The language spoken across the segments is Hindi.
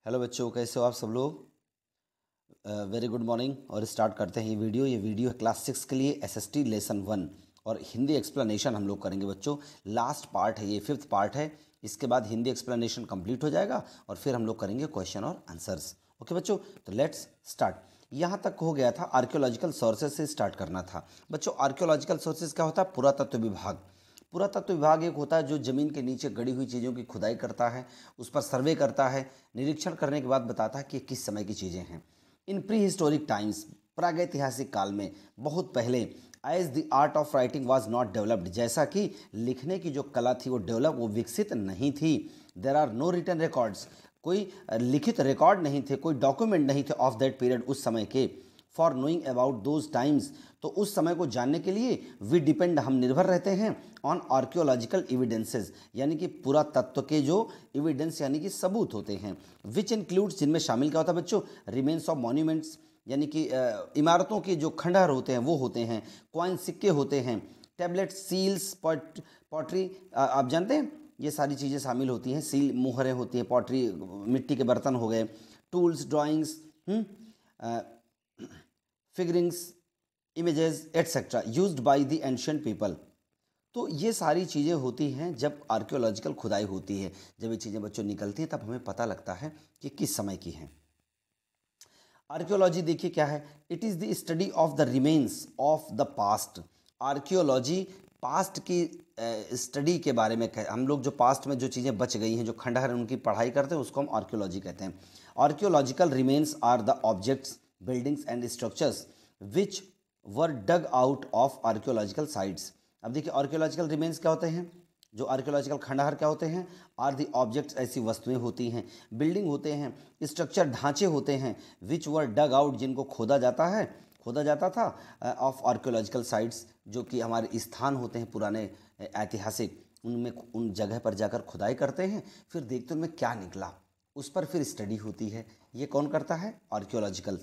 हेलो बच्चों, कैसे हो आप सब लोग। Very good morning. और स्टार्ट करते हैं ये वीडियो है क्लास 6 के लिए एसएसटी लेसन 1 और हिंदी एक्सप्लेनेशन हम लोग करेंगे बच्चों। लास्ट पार्ट है, ये 5th पार्ट है। इसके बाद हिंदी एक्सप्लेनेशन कंप्लीट हो जाएगा और फिर हम लोग करेंगे क्वेश्चन और आंसर्स। ओके बच्चों, तो लेट्स स्टार्ट। यहाँ तक हो गया था, आर्कियोलॉजिकल सोर्सेज से स्टार्ट करना था बच्चों। आर्कियोलॉजिकल सोर्सेज क्या होता है? पुरातत्व विभाग। पुरातत्व विभाग एक होता है जो ज़मीन के नीचे गड़ी हुई चीज़ों की खुदाई करता है, उस पर सर्वे करता है, निरीक्षण करने के बाद बताता है कि किस समय की चीज़ें हैं। इन प्री हिस्टोरिक टाइम्स, प्रागैतिहासिक काल में, बहुत पहले, as the art of writing was not developed, जैसा कि लिखने की जो कला थी वो विकसित नहीं थी। There are no written records, कोई लिखित रिकॉर्ड नहीं थे, कोई डॉक्यूमेंट नहीं थे ऑफ दैट पीरियड, उस समय के। For knowing about those times, तो उस समय को जानने के लिए वी डिपेंड, हम निर्भर रहते हैं ऑन आर्कियोलॉजिकल एविडेंसेस, यानी कि पुरातत्व के जो एविडेंस यानी कि सबूत होते हैं। विच इंक्लूड्स, जिनमें शामिल क्या होता है बच्चों? रिमेन्स ऑफ मॉन्यूमेंट्स, यानी कि इमारतों के जो खंडहर होते हैं वो होते हैं। कॉइन, सिक्के होते हैं। टैबलेट, सील्स, पॉटरी, आप जानते हैं ये सारी चीज़ें शामिल होती हैं। सील, मुहरें होती हैं, पॉटरी, मिट्टी के बर्तन हो गए, tools, drawings, figurings, images etcetera used by the ancient people. तो ये सारी चीज़ें होती हैं जब आर्कियोलॉजिकल खुदाई होती है। जब ये चीज़ें बच्चों निकलती हैं तब हमें पता लगता है कि किस समय की हैं। आर्कियोलॉजी देखिए क्या है? It is the study of the remains of the past. Archaeology past की स्टडी के बारे में हम लोग जो पास्ट में जो चीज़ें बच गई हैं, जो खंडहर हैं, उनकी पढ़ाई करते हैं, उसको हम आर्कियोलॉजी कहते हैं। Archaeological remains are the objects, buildings and structures which were dug out of archaeological sites. अब देखिए आर्कियोलॉजिकल रिमेन्स क्या होते हैं, जो आर्कियोलॉजिकल खंडहर क्या होते हैं? आर दी ऑब्जेक्ट्स, ऐसी वस्तुएं होती हैं, बिल्डिंग होते हैं, स्ट्रक्चर, ढांचे होते हैं, विच वर डग आउट, जिनको खोदा जाता था ऑफ आर्कियोलॉजिकल साइट्स, जो कि हमारे स्थान होते हैं पुराने ऐतिहासिक, उनमें उन जगह पर जाकर खुदाई करते हैं, फिर देखते हैं उनमें क्या निकला, उस पर फिर स्टडी होती है। ये कौन करता है? आर्कियोलॉजिकल।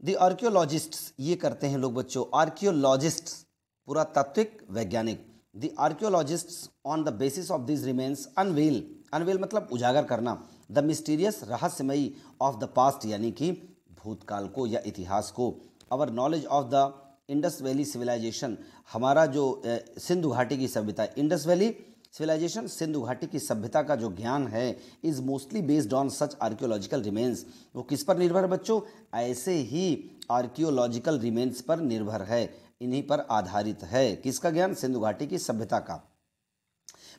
द आर्कियोलॉजिस्ट्स, ये करते हैं लोग बच्चों, आर्कियोलॉजिस्ट्स, पुरातात्विक वैज्ञानिक। The archaeologists on the basis of this remains unveil, unveil मतलब उजागर करना, द मिस्टीरियस, रहस्यमयी, ऑफ द पास्ट, यानी कि भूतकाल को या इतिहास को। Our knowledge of the Indus Valley civilisation, हमारा जो सिंधु घाटी की सभ्यता, इंडस वैली सिविलाइजेशन, सिंधु घाटी की सभ्यता का जो ज्ञान है, is mostly based on such archaeological remains. वो किस पर निर्भर है बच्चों? ऐसे ही आर्कियोलॉजिकल रिमेन्स पर निर्भर है, इन्हीं पर आधारित है। किसका ज्ञान? सिंधु घाटी की सभ्यता का।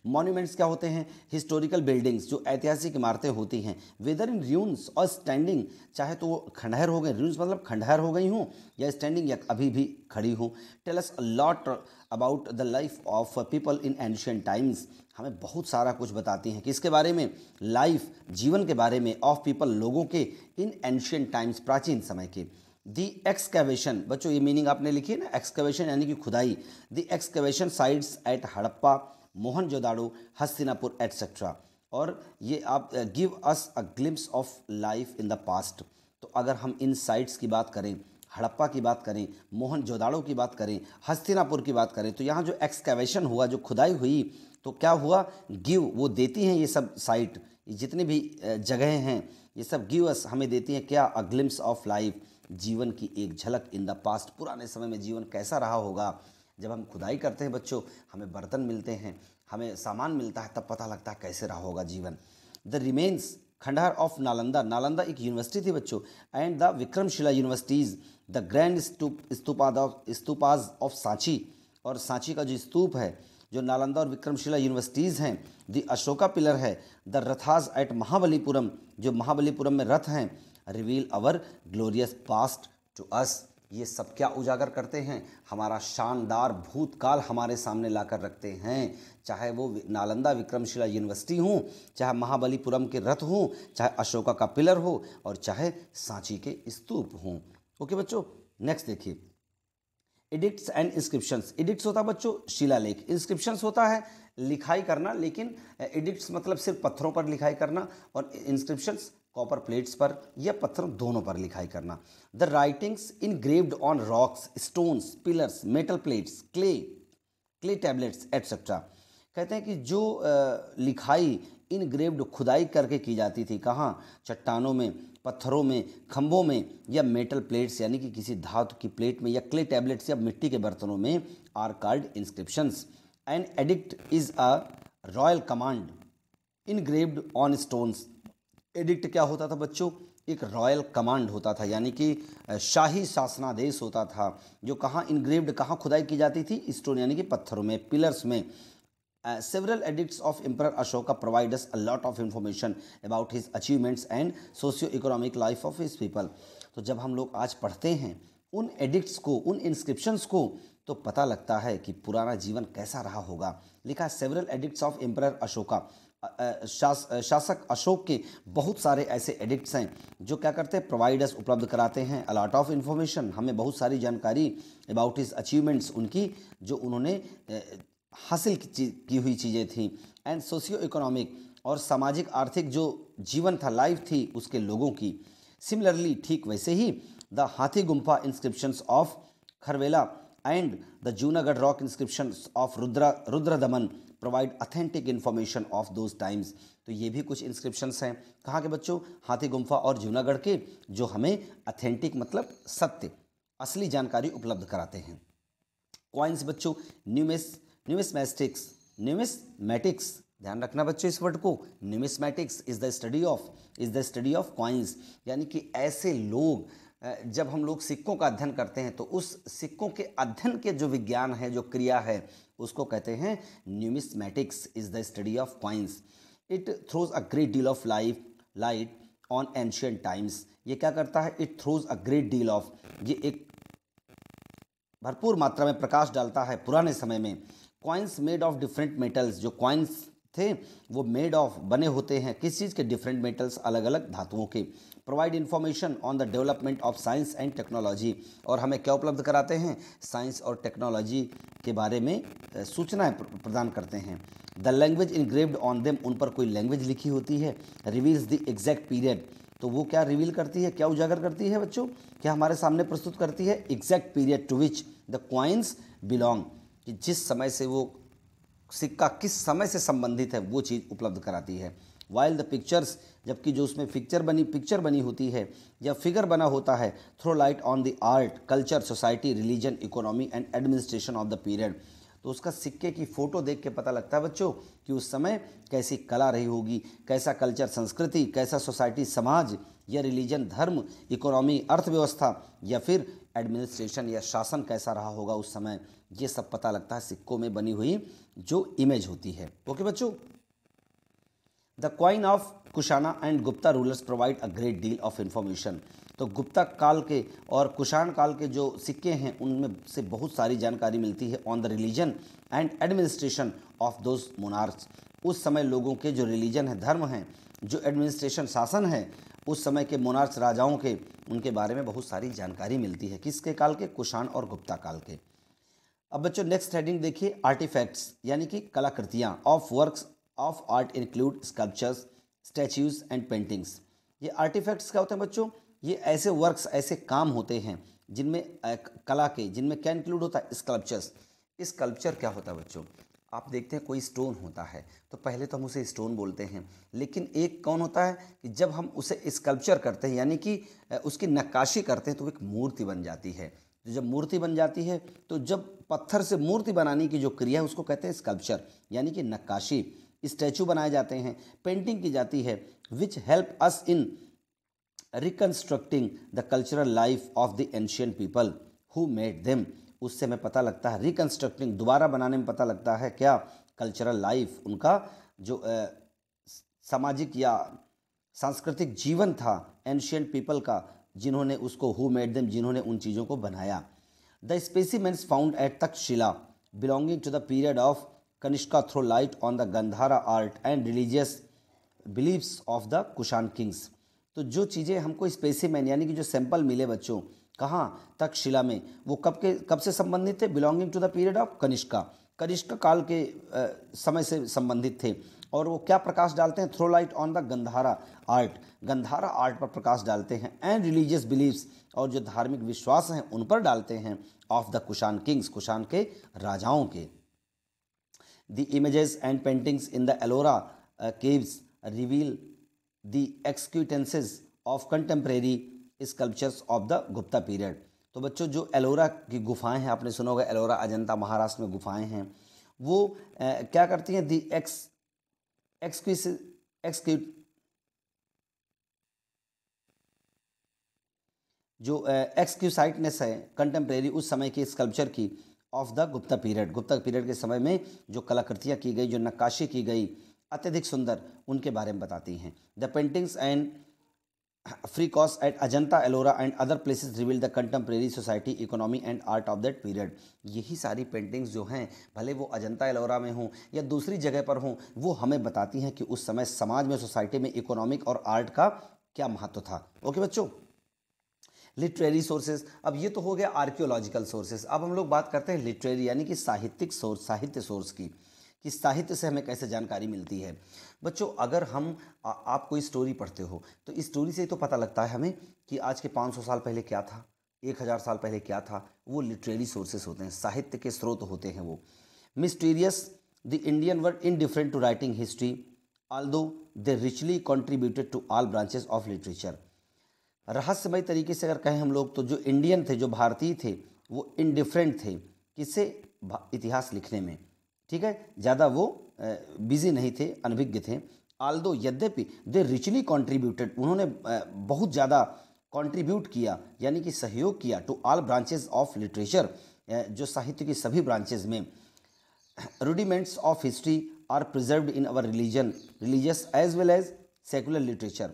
मॉन्यूमेंट्स क्या होते हैं? हिस्टोरिकल बिल्डिंग्स, जो ऐतिहासिक इमारतें होती हैं, वेदर इन र्यून्स और स्टैंडिंग, चाहे तो वो खंडहर हो गए, र्यून्स मतलब खंडहर हो गई हूँ, या स्टैंडिंग, या अभी भी खड़ी हूँ। Tell us a lot about the life of people in ancient times, हमें बहुत सारा कुछ बताती हैं। किसके बारे में? लाइफ, जीवन के बारे में, ऑफ पीपल, लोगों के, इन एंशिएंट टाइम्स, प्राचीन समय के। दी एक्सकैवेशन, बच्चों ये मीनिंग आपने लिखी है ना, एक्सकैवेशन यानी कि खुदाई। The excavation sites at Harappa, Mohenjo-daro, Hastinapur etcetera. और ये आप give us a glimpse of life in the past. तो अगर हम इन साइट्स की बात करें, हड़प्पा की बात करें, मोहनजोदाड़ो की बात करें, हस्तिनापुर की बात करें, तो यहाँ जो एक्सकैवेशन हुआ, जो खुदाई हुई, तो क्या हुआ? गिव, वो देती हैं ये सब साइट, जितनी भी जगहें हैं, ये सब गिव अस, हमें देती हैं क्या? अ ग्लिम्स ऑफ लाइफ, जीवन की एक झलक, इन द पास्ट, पुराने समय में जीवन कैसा रहा होगा। जब हम खुदाई करते हैं बच्चों, हमें बर्तन मिलते हैं, हमें सामान मिलता है, तब पता लगता है कैसे रहा होगा जीवन। द रिमेन्स, खंडहर ऑफ नालंदा, नालंदा एक यूनिवर्सिटी थी बच्चों, and the Vikramashila universities, the grand stupas of Sanchi, और सांची का जो स्तूप है, जो नालंदा और विक्रमशिला यूनिवर्सिटीज़ हैं। द अशोका पिलर है। द रथाज एट महाबलीपुरम, जो महाबलीपुरम में रथ हैं। Reveal our glorious past to us, ये सब क्या उजागर करते हैं? हमारा शानदार भूतकाल हमारे सामने लाकर रखते हैं। चाहे वो नालंदा विक्रमशिला यूनिवर्सिटी हो, चाहे महाबलीपुरम के रथ हो, चाहे अशोका का पिलर हो, और चाहे सांची के स्तूप हों। ओके बच्चों, नेक्स्ट देखिए, एडिक्ट्स एंड इंस्क्रिप्शंस। एडिक्ट्स होता है बच्चों शिलालेख, इंस्क्रिप्शंस होता है लिखाई करना, लेकिन एडिक्ट्स मतलब सिर्फ पत्थरों पर लिखाई करना, और इंस्क्रिप्शंस कॉपर प्लेट्स पर या पत्थर दोनों पर लिखाई करना। The writings engraved on rocks, stones, pillars, metal plates, clay tablets etcetera. कहते हैं कि जो लिखाई इनग्रेव्ड खुदाई करके की जाती थी। कहाँ? चट्टानों में, पत्थरों में, खंभों में, या मेटल प्लेट्स यानी कि किसी धातु की प्लेट में, या क्ले टैबलेट्स या मिट्टी के बर्तनों में are called inscriptions. An edict is a royal command engraved on stones. Edict क्या होता था बच्चों? एक रॉयल कमांड होता था, यानी कि शाही शासनादेश होता था, जो कहाँ इनग्रेव्ड, कहाँ खुदाई की जाती थी? स्टोन यानी कि पत्थरों में, पिलर्स में। Several edicts of Emperor Ashoka provide us a lot of information about his achievements and socio-economic life of his people। तो जब हम लोग आज पढ़ते हैं उन एडिक्ट्स को, उन इंस्क्रिप्शंस को, तो पता लगता है कि पुराना जीवन कैसा रहा होगा। लिखा है several addicts of emperor Ashoka, शासक अशोक के बहुत सारे ऐसे एडिक्ट्स हैं जो क्या करते हैं? प्रोवाइडर्स, उपलब्ध कराते हैं, अ लॉट ऑफ इन्फॉर्मेशन, हमें बहुत सारी जानकारी, अबाउट हिज अचीवमेंट्स, उनकी जो उन्होंने हासिल की हुई चीज़ें थी, एंड सोशियो इकोनॉमिक, और सामाजिक आर्थिक जो जीवन था, लाइफ थी उसके लोगों की। सिमिलरली, ठीक वैसे ही, the Hathi Gumpha inscriptions of Kharavela and the Junagadh rock inscriptions of Rudradaman provide authentic information of those times. तो ये भी कुछ इंस्क्रिप्शंस हैं, कहाँ के बच्चों? हाथी गुम्फा और जूनागढ़ के, जो हमें अथेंटिक मतलब सत्य, असली जानकारी उपलब्ध कराते हैं। कॉइन्स बच्चों, न्यूमिस्मैटिक्स, ध्यान रखना बच्चों इस वर्ड को। Numismatics is the study of coins, यानी कि ऐसे लोग, जब हम लोग सिक्कों का अध्ययन करते हैं तो उस सिक्कों के अध्ययन के जो विज्ञान है, जो क्रिया है, उसको कहते हैं numismatics is the study of coins. It throws a great deal of light on ancient times. ये क्या करता है? It throws a great deal of, ये एक भरपूर मात्रा में प्रकाश डालता है पुराने समय में। Coins made of different metals, जो कॉइन्स थे वो मेड ऑफ, बने होते हैं किस चीज़ के? डिफरेंट मेटल्स, अलग अलग धातुओं के। Provide information on the development of science and technology, और हमें क्या उपलब्ध कराते हैं? साइंस और टेक्नोलॉजी के बारे में सूचनाएं प्रदान करते हैं। The language engraved on them, उन पर कोई लैंग्वेज लिखी होती है। रिवील्स द एग्जैक्ट पीरियड, तो वो क्या रिवील करती है, क्या उजागर करती है बच्चों? क्या हमारे सामने प्रस्तुत करती है? Exact period to which the coins belong, कि जिस समय से वो सिक्का किस समय से संबंधित है, वो चीज़ उपलब्ध कराती है। वाइल द पिक्चर्स, जबकि जो उसमें पिक्चर बनी होती है या फिगर बना होता है, throw light on the art, culture, society, religion, economy and administration of the period. तो उसका सिक्के की फ़ोटो देख के पता लगता है बच्चों कि उस समय कैसी कला रही होगी, कैसा कल्चर, संस्कृति, कैसा सोसाइटी, समाज, या रिलीजन, धर्म, इकोनॉमी, अर्थव्यवस्था, या फिर एडमिनिस्ट्रेशन या शासन कैसा रहा होगा उस समय। ये सब पता लगता है सिक्कों में बनी हुई जो इमेज होती है। ओके बच्चों। The coin of Kushana and Gupta rulers provide a great deal of information. तो गुप्ता काल के और कुषाण काल के जो सिक्के हैं उनमें से बहुत सारी जानकारी मिलती है on the religion and administration of those monarchs. उस समय लोगों के जो रिलीजन है, धर्म है, जो एडमिनिस्ट्रेशन, शासन है, उस समय के मोनार्क्स, राजाओं के, उनके बारे में बहुत सारी जानकारी मिलती है। किसके काल के? कुषाण और गुप्ता काल के। अब बच्चों नेक्स्ट हेडिंग देखिए, आर्टिफैक्ट्स यानी कि कलाकृतियाँ of works of art include sculptures, statues and paintings. ये आर्टिफैक्ट्स क्या होते हैं बच्चों? ये ऐसे वर्क्स, ऐसे काम होते हैं जिनमें कला के, जिनमें क्या इंक्लूड होता है? स्कल्पचर्स। स्कल्पचर क्या होता है बच्चों? आप देखते हैं कोई स्टोन होता है तो पहले तो हम उसे स्टोन बोलते हैं, लेकिन एक कौन होता है कि जब हम उसे स्कल्पचर करते हैं यानी कि उसकी नक्काशी करते हैं तो एक मूर्ति बन जाती है। तो जब मूर्ति बन जाती है तो जब पत्थर से मूर्ति बनाने की जो क्रिया है उसको कहते हैं स्कल्पचर यानी कि नक्काशी। स्टैचू बनाए जाते हैं, पेंटिंग की जाती है, which help us in reconstructing the cultural life of the ancient people who made them. उससे हमें पता लगता है, रिकन्स्ट्रक्टिंग, दोबारा बनाने में पता लगता है क्या? कल्चरल लाइफ, उनका जो सामाजिक या सांस्कृतिक जीवन था एंशियंट पीपल का, जिन्होंने उसको, हु मेड देम, जिन्होंने उन चीज़ों को बनाया। The specimens found at Takshashila belonging to the period of Kanishka throw light on the Gandhara art and religious beliefs of the Kushan kings. तो जो चीज़ें हमको स्पेसिमेन यानी कि जो सैंपल मिले बच्चों, कहाँ? तक्षशिला में, वो कब से संबंधित थे? Belonging to the period of Kanishka काल के समय से संबंधित थे। और वो क्या प्रकाश डालते हैं? Throw light on the Gandhara art पर प्रकाश डालते हैं, एंड रिलीजियस बिलीव्स, और जो धार्मिक विश्वास हैं उन पर डालते हैं, of the Kushan kings, Kushan के राजाओं के। The images and paintings in the Ellora caves reveal the exquisiteness of contemporary sculptures of the Gupta period. तो बच्चों जो एलोरा की गुफाएं हैं, आपने सुना होगा एलोरा अजंता महाराष्ट्र में गुफाएं हैं, वो क्या करती हैं, दी एक्सक्यूट जो एक्सक्यूसाइटनेस है कंटेम्प्रेरी उस समय की स्कल्पचर की of the Gupta period, Gupta period के समय में जो कलाकृतियाँ की गई, जो नक्काशी की गई अत्यधिक सुंदर, उनके बारे में बताती हैं। The paintings and free cost at Ajanta Ellora and other places reveal the contemporary society economy and art of that period. यही सारी पेंटिंग्स जो हैं, भले वो अजंता एलोरा में हों या दूसरी जगह पर हों, वो हमें बताती हैं कि उस समय समाज में, सोसाइटी में इकोनॉमिक और आर्ट का क्या महत्व था। ओके बच्चों, लिटरेरी सोर्सेज, अब ये तो हो गया आर्कियोलॉजिकल सोर्सेज। अब हम लोग बात करते हैं लिटरेरी यानी कि साहित्यिक सोर्स, साहित्य सोर्स की, कि साहित्य से हमें कैसे जानकारी मिलती है। बच्चों अगर हम आप कोई स्टोरी पढ़ते हो तो इस स्टोरी से ही तो पता लगता है हमें कि आज के 500 साल पहले क्या था, 1000 साल पहले क्या था। वो लिटरेरी सोर्सेज होते हैं, साहित्य के स्रोत होते हैं वो। Mysterious the Indian world indifferent to writing history although they richly contributed to all branches of literature. रहस्यमय तरीके से अगर कहें हम लोग तो जो इंडियन थे, जो भारतीय थे, वो इनडिफरेंट थे किससे, इतिहास लिखने में, ठीक है, ज़्यादा वो बिजी नहीं थे, अनभिज्ञ थे। आल्दो यद्यपि दे रिचली कॉन्ट्रीब्यूटेड, उन्होंने बहुत ज़्यादा कॉन्ट्रीब्यूट किया यानी कि सहयोग किया to all branches of literature, जो साहित्य की सभी ब्रांचेज में। Rudiments of history are preserved in our religious as well as secular literature.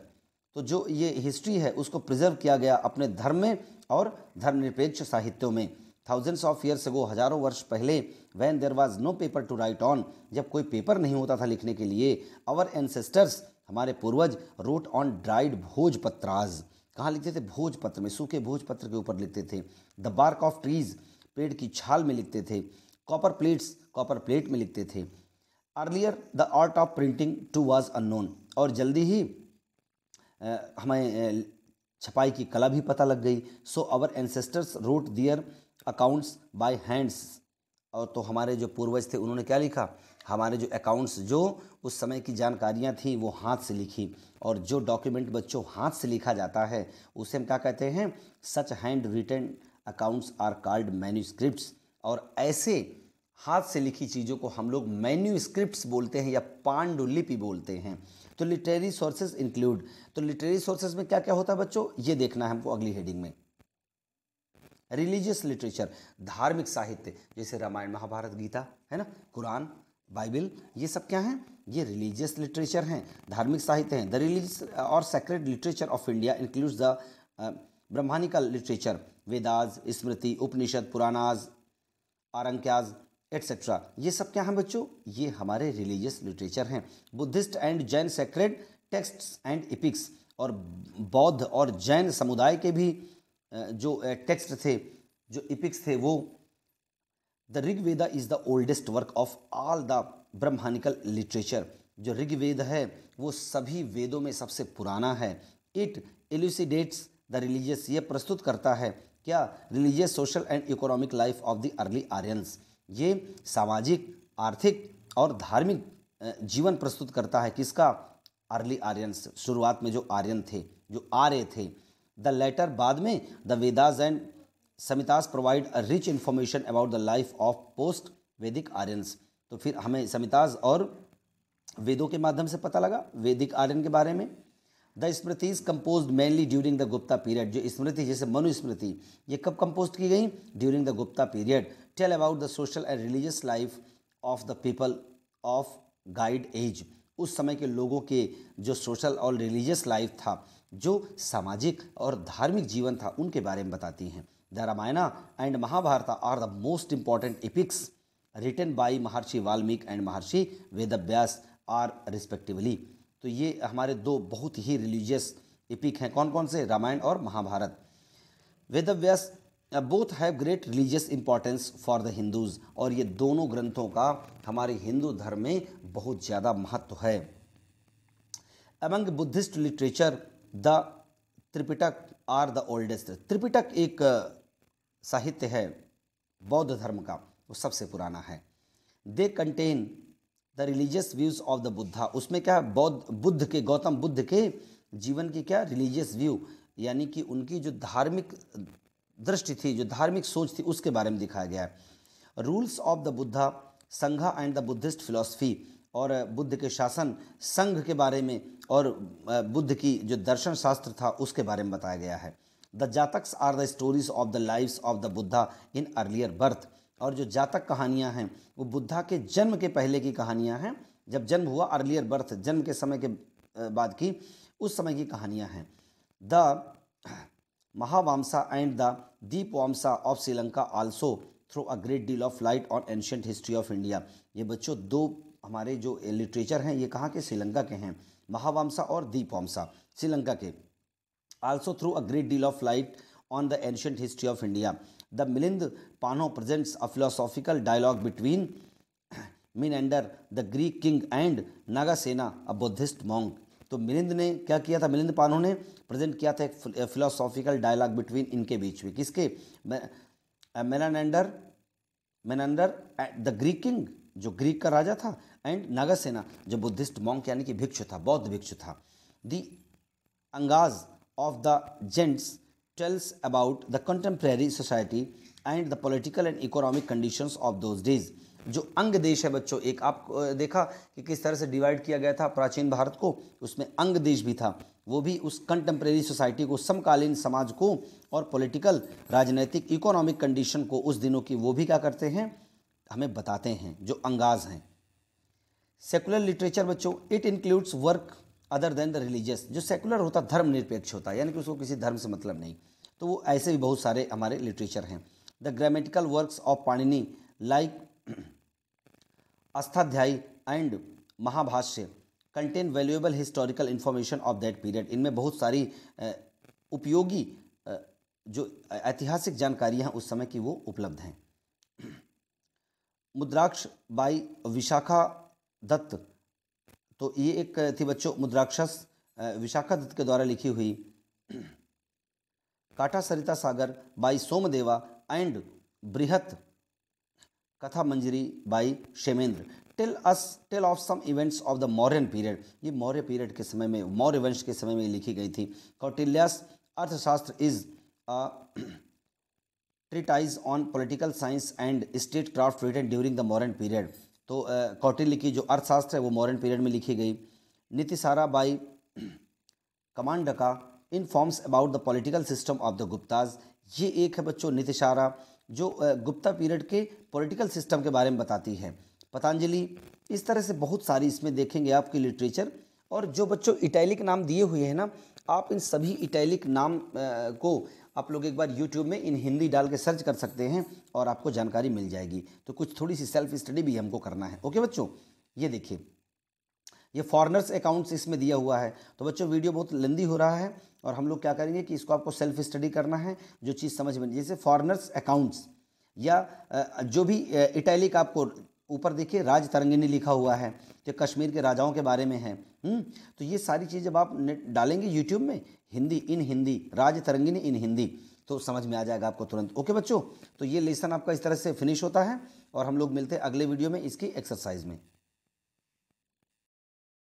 तो जो ये हिस्ट्री है उसको प्रिजर्व किया गया अपने धर्म में और धर्मनिरपेक्ष साहित्यों में। थाउजेंड्स ऑफ ईयर्स अगो, हजारों वर्ष पहले, when there was no paper to write on, जब कोई पेपर नहीं होता था लिखने के लिए, आवर एंसेस्टर्स, हमारे पूर्वज, रोट ऑन ड्राइड भोजपत्राज, कहाँ लिखते थे, भोजपत्र में, सूखे भोजपत्र के ऊपर लिखते थे। द बार्क ऑफ ट्रीज, पेड़ की छाल में लिखते थे। कॉपर प्लेट्स, कॉपर प्लेट में लिखते थे। Earlier the art of printing too was unknown, और जल्दी ही हमें छपाई की कला भी पता लग गई। So our ancestors wrote their accounts by hands, और तो हमारे जो पूर्वज थे उन्होंने क्या लिखा, हमारे जो अकाउंट्स, जो उस समय की जानकारियाँ थीं वो हाथ से लिखी। और जो डॉक्यूमेंट बच्चों हाथ से लिखा जाता है उसे हम क्या कहते हैं, such handwritten accounts are called manuscripts. और ऐसे हाथ से लिखी चीज़ों को हम लोग मैन्यूस्क्रिप्ट्स बोलते हैं या पांडुलिपि बोलते हैं। तो लिटरेरी सोर्सेज इंक्लूड, तो लिटरेरी सोर्सेज में क्या क्या होता है बच्चों, ये देखना है हमको अगली हेडिंग में। रिलीजियस लिटरेचर, धार्मिक साहित्य, जैसे रामायण महाभारत गीता है ना, कुरान, बाइबल, ये सब क्या हैं, ये रिलीजियस लिटरेचर हैं, धार्मिक साहित्य हैं। द रिलीजियस और sacred literature of India includes the Brahmanical literature, Vedas, Smriti, Upanishad, Puranas, Aranyakas etcetera. ये सब क्या हैं बच्चों, ये हमारे रिलीजियस लिटरेचर हैं। Buddhist and Jain sacred texts and epics, और बौद्ध और जैन समुदाय के भी जो टेक्स्ट थे, जो इपिक्स थे, वो the Rigveda is the oldest work of all the Brahmanical literature. जो ऋग्वेद है वो सभी वेदों में सबसे पुराना है। इट इल्यूसिडेट्स द रिलीजियस, ये प्रस्तुत करता है क्या, religious, social and economic life of the early Aryans. ये सामाजिक, आर्थिक और धार्मिक जीवन प्रस्तुत करता है किसका, अर्ली आर्यंस, शुरुआत में जो आर्यन थे, जो आर्य थे। द लेटर, बाद में, the Vedas and Samhitas provide a rich information about the life of post Vedic Aryans. तो फिर हमें समितास और वेदों के माध्यम से पता लगा वैदिक आर्यन के बारे में। The Smritis composed mainly during the Gupta period, जो स्मृति जैसे मनुस्मृति, ये कब कंपोज की गई, during the Gupta period. Tell about the social and religious life of the people of guide age, उस समय के लोगों के जो सोशल और रिलीजियस लाइफ था, जो सामाजिक और धार्मिक जीवन था, उनके बारे में बताती हैं। The Ramayana and Mahabharata are the most important epics written by Maharshi Valmiki and Maharshi Vedvyas are respectively. तो ये हमारे दो बहुत ही रिलीजियस एपिक हैं, कौन कौन से, रामायण और Mahabharata. Vedavyasa both have great religious importance for the Hindus, और ये दोनों ग्रंथों का हमारे हिंदू धर्म में बहुत ज़्यादा महत्व है। Among Buddhist literature the Tripitaka are the oldest, Tripitaka एक साहित्य है बौद्ध धर्म का, वो सबसे पुराना है। They contain the religious views of the Buddha, उसमें क्या है, बुद्ध के, गौतम बुद्ध के जीवन की क्या रिलीजियस व्यू, यानी कि उनकी जो धार्मिक दृष्टि थी, जो धार्मिक सोच थी, उसके बारे में दिखाया गया है। रूल्स ऑफ द बुद्धा, संघा एंड द बुद्धिस्ट फिलॉसफी, और बुद्ध के शासन, संघ के बारे में, और बुद्ध की जो दर्शन शास्त्र था उसके बारे में बताया गया है। The Jatakas are the stories of the lives of the Buddha in earlier birth, और जो जातक कहानियाँ हैं वो बुद्धा के जन्म के पहले की कहानियाँ हैं, जब जन्म हुआ, अर्लियर बर्थ, जन्म के समय के बाद की, उस समय की कहानियाँ हैं। The Mahavamsa and the Dipavamsa of Sri Lanka also throw a great deal of light on ancient history of India. ये बच्चों दो हमारे जो लिटरेचर हैं ये कहाँ के, श्रीलंका के हैं, महावामसा और दीपवामसा, श्रीलंका के। Also through a great deal of light on the ancient history of India. The Milinda Panho presents a philosophical dialogue between Menander the Greek king and Nagasena a Buddhist monk. तो मिलिंद ने क्या किया था, मिलिंद पानो ने प्रेजेंट किया था एक फिलोसॉफिकल डायलॉग बिटवीन, इनके बीच में, किसके, मेनांडर द ग्रीक किंग, जो ग्रीक का राजा था, एंड नागासेना, जो बुद्धिस्ट मॉन्क यानी कि भिक्षु था, बौद्ध भिक्षु था। The Angas of the Jains tells about the contemporary society and the political and economic conditions of those days. जो अंग देश है बच्चों, एक आप देखा कि किस तरह से डिवाइड किया गया था प्राचीन भारत को, उसमें अंग देश भी था, वो भी उस कंटेम्प्रेरी सोसाइटी को, समकालीन समाज को, और पॉलिटिकल, राजनीतिक, इकोनॉमिक कंडीशन को उस दिनों की, वो भी क्या करते हैं, हमें बताते हैं, जो अंगाज हैं। सेकुलर लिटरेचर बच्चों, it includes work other than the religious. जो सेकुलर होता, धर्मनिरपेक्ष होता है, यानी कि उसको किसी धर्म से मतलब नहीं, तो वो ऐसे भी बहुत सारे हमारे लिटरेचर हैं। The grammatical works of Panini like Ashtadhyayi and Mahabhashya contain valuable historical information of that period. इनमें बहुत सारी उपयोगी जो ऐतिहासिक जानकारियाँ हैं उस समय की वो उपलब्ध हैं। मुद्राक्ष बाई विशाखा दत्त, तो ये एक थी बच्चों मुद्राक्षस, विशाखा दत्त के द्वारा लिखी हुई। काटा सरिता सागर by सोमदेवा and Brihat Katha Manjari by Kshemendra tell of some events of the Mauryan period. ये मौर्य पीरियड के समय में, मौर्य वंश के समय में लिखी गई थी। Kautilya's Arthashastra is a treatise on political science and statecraft written during the modern period. तो कौटिल्य की जो अर्थशास्त्र है वो मॉडर्न पीरियड में लिखी गई। Nitisara by Kamandaka informs about the political system of the Guptas. ये एक है बच्चों नीतिसारा, जो गुप्ता पीरियड के पॉलिटिकल सिस्टम के बारे में बताती है। पतंजलि, इस तरह से बहुत सारी इसमें देखेंगे आपकी लिटरेचर। और जो बच्चों इटैलिक नाम दिए हुए हैं ना, आप इन सभी इटैलिक नाम को आप लोग एक बार यूट्यूब में इन हिंदी डाल के सर्च कर सकते हैं और आपको जानकारी मिल जाएगी। तो कुछ थोड़ी सी सेल्फ स्टडी भी हमको करना है। ओके बच्चों, ये देखिए, ये फॉरेनर्स अकाउंट्स इसमें दिया हुआ है। तो बच्चों वीडियो बहुत लंबी हो रहा है और हम लोग क्या करेंगे कि इसको आपको सेल्फ स्टडी करना है, जो चीज़ समझ में, जैसे फॉरेनर्स अकाउंट्स या जो भी इटैलिक आपको ऊपर देखिए राज तरंगिणी लिखा हुआ है, जो कश्मीर के राजाओं के बारे में है। तो ये सारी चीज़ जब आप डालेंगे यूट्यूब में, हिंदी इन हिंदी, राज तरंगिणी इन हिंदी, तो समझ में आ जाएगा आपको तुरंत। ओके बच्चों, तो ये लेसन आपका इस तरह से फिनिश होता है और हम लोग मिलते हैं अगले वीडियो में इसकी एक्सरसाइज में।